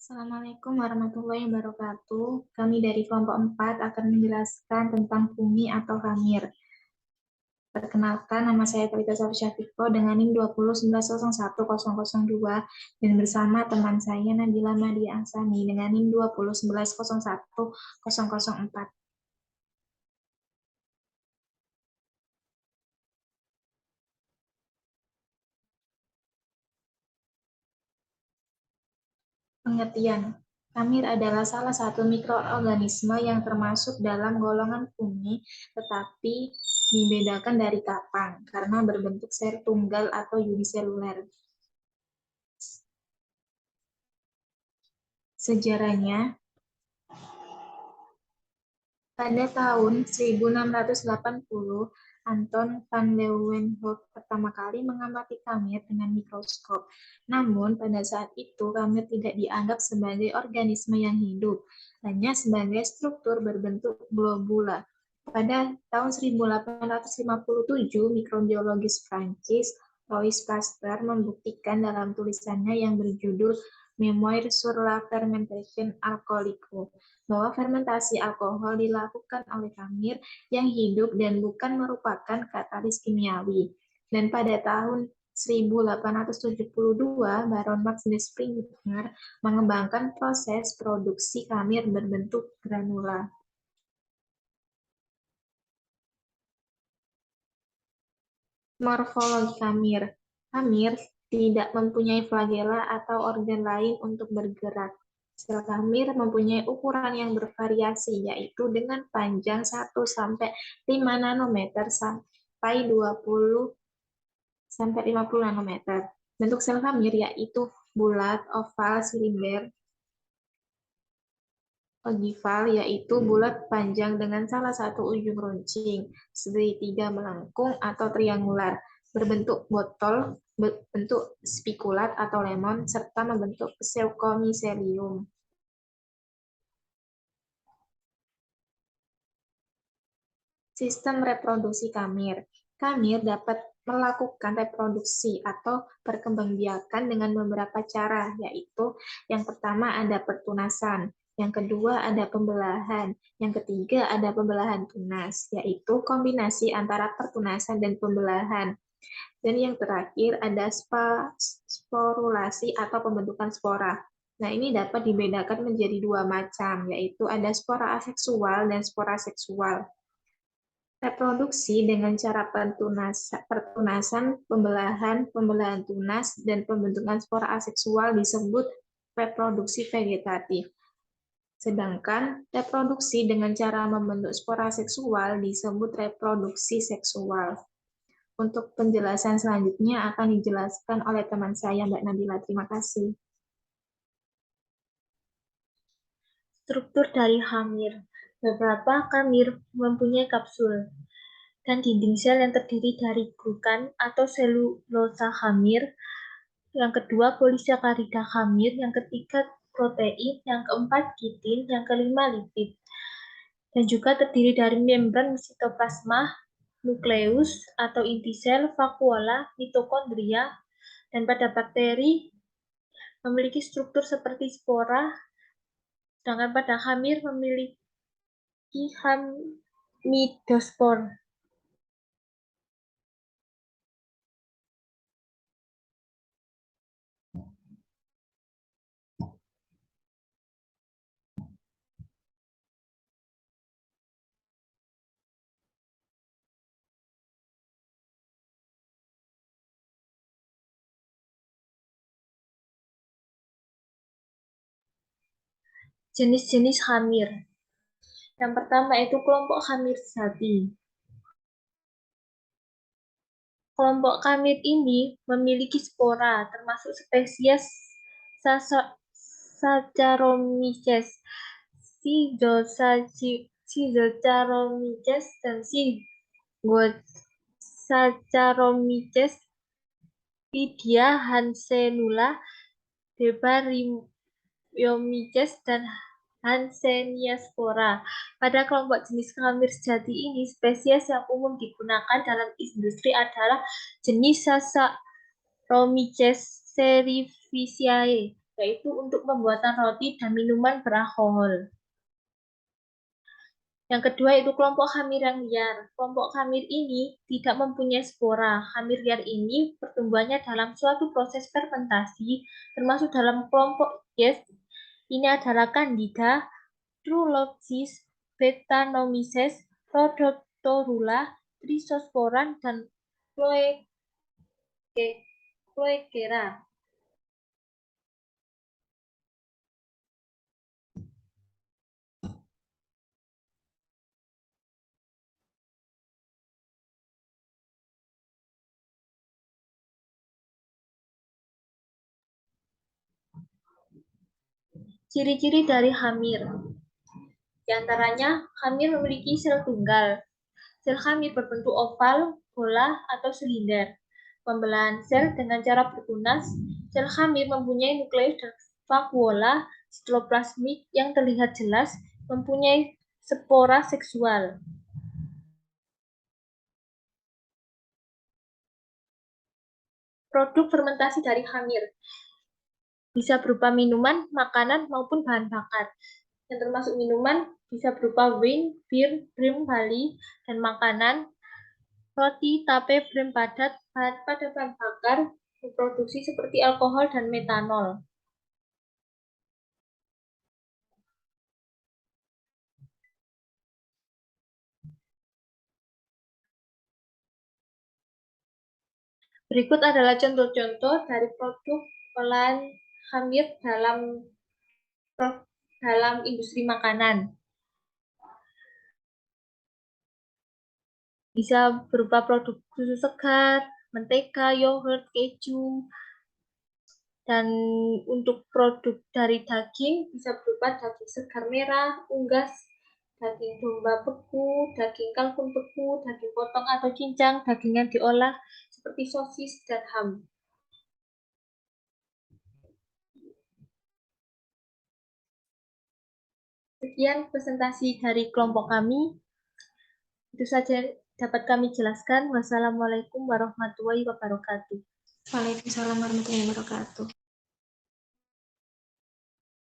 Assalamualaikum warahmatullahi wabarakatuh. Kami dari kelompok 4 akan menjelaskan tentang fungi atau khamir. Perkenalkan, nama saya Talita Syafiqo dengan NIM 2011010002 dan bersama teman saya Nabila Nadia Ahsani dengan NIM 2011010004. Pengertian. Khamir adalah salah satu mikroorganisme yang termasuk dalam golongan fungi, tetapi dibedakan dari kapang karena berbentuk sel tunggal atau uniseluler. Sejarahnya, pada tahun 1680, Anton van Leeuwenhoek pertama kali mengamati khamir dengan mikroskop. Namun, pada saat itu khamir tidak dianggap sebagai organisme yang hidup, hanya sebagai struktur berbentuk globula. Pada tahun 1857, mikrobiologis Prancis Louis Pasteur membuktikan dalam tulisannya yang berjudul Memoir sur la fermentation alcoolique bahwa fermentasi alkohol dilakukan oleh khamir yang hidup dan bukan merupakan katalis kimiawi. Dan pada tahun 1872, Baron Max de Springer mengembangkan proses produksi khamir berbentuk granula. Morfologi khamir. Khamir tidak mempunyai flagela atau organ lain untuk bergerak. Sel khamir mempunyai ukuran yang bervariasi, yaitu dengan panjang 1-5 nanometer sampai 20-50 nanometer. Bentuk sel khamir yaitu bulat, oval, silinder, ogival, yaitu bulat panjang dengan salah satu ujung runcing, segitiga melengkung atau triangular, berbentuk botol, bentuk spikulat atau lemon, serta membentuk pseudomycelium. Sistem reproduksi khamir. Khamir dapat melakukan reproduksi atau perkembangbiakan dengan beberapa cara, yaitu yang pertama ada pertunasan, yang kedua ada pembelahan, yang ketiga ada pembelahan tunas, yaitu kombinasi antara pertunasan dan pembelahan. Dan yang terakhir ada sporulasi atau pembentukan spora. Nah, ini dapat dibedakan menjadi dua macam, yaitu ada spora aseksual dan spora seksual. Reproduksi dengan cara pertunasan, pembelahan tunas, dan pembentukan spora aseksual disebut reproduksi vegetatif. Sedangkan reproduksi dengan cara membentuk spora seksual disebut reproduksi seksual. Untuk penjelasan selanjutnya akan dijelaskan oleh teman saya, Mbak Nabila. Terima kasih. Struktur dari khamir. Beberapa khamir mempunyai kapsul dan dinding sel yang terdiri dari glukan atau selulosa khamir. Yang kedua, polisakarida khamir. Yang ketiga, protein. Yang keempat, kitin. Yang kelima, lipid. Dan juga terdiri dari membran sitoplasma, nukleus atau inti sel, vakuola, mitokondria, dan pada bakteri memiliki struktur seperti spora, sedangkan pada khamir memiliki hamidospor. Jenis-jenis khamir. Yang pertama itu kelompok khamir sejati. Kelompok khamir ini memiliki spora, termasuk spesies Saccharomyces, Schizosaccharomyces, dan Saccharomyces, Lidia hansenula, Debaryomyces, dan Hansenia spora. Pada kelompok jenis khamir sejati ini, spesies yang umum digunakan dalam industri adalah jenis Saccharomyces cerevisiae. yaitu untuk pembuatan roti dan minuman beralkohol. Yang kedua itu kelompok khamir yang liar. Kelompok khamir ini tidak mempunyai spora. Khamir liar ini pertumbuhannya dalam suatu proses fermentasi, termasuk dalam kelompok yeast. Ini adalah Candida, Trulopsis, Brettanomyces, Rhodotorula, Chrysosporan, dan Cloequera. Ciri-ciri dari khamir. Di antaranya, khamir memiliki sel tunggal. Sel khamir berbentuk oval, bola, atau silinder. Pembelahan sel dengan cara bertunas. Sel khamir mempunyai nukleus dan vakuola sitoplasmik yang terlihat jelas, mempunyai spora seksual. Produk fermentasi dari khamir bisa berupa minuman, makanan, maupun bahan bakar. Yang termasuk minuman bisa berupa wine, bir, brim, barley, dan makanan, roti, tape, brem padat, pada bahan bakar, produksi seperti alkohol dan metanol. Berikut adalah contoh-contoh dari produk olahan khamir dalam industri makanan. Bisa berupa produk susu segar, mentega, yogurt, keju, dan untuk produk dari daging bisa berupa daging segar merah, unggas, daging domba beku, daging kalkun beku, daging potong atau cincang, daging yang diolah seperti sosis dan ham. Sekian presentasi dari kelompok kami. Itu saja dapat kami jelaskan. Wassalamualaikum warahmatullahi wabarakatuh. Waalaikumsalam warahmatullahi wabarakatuh.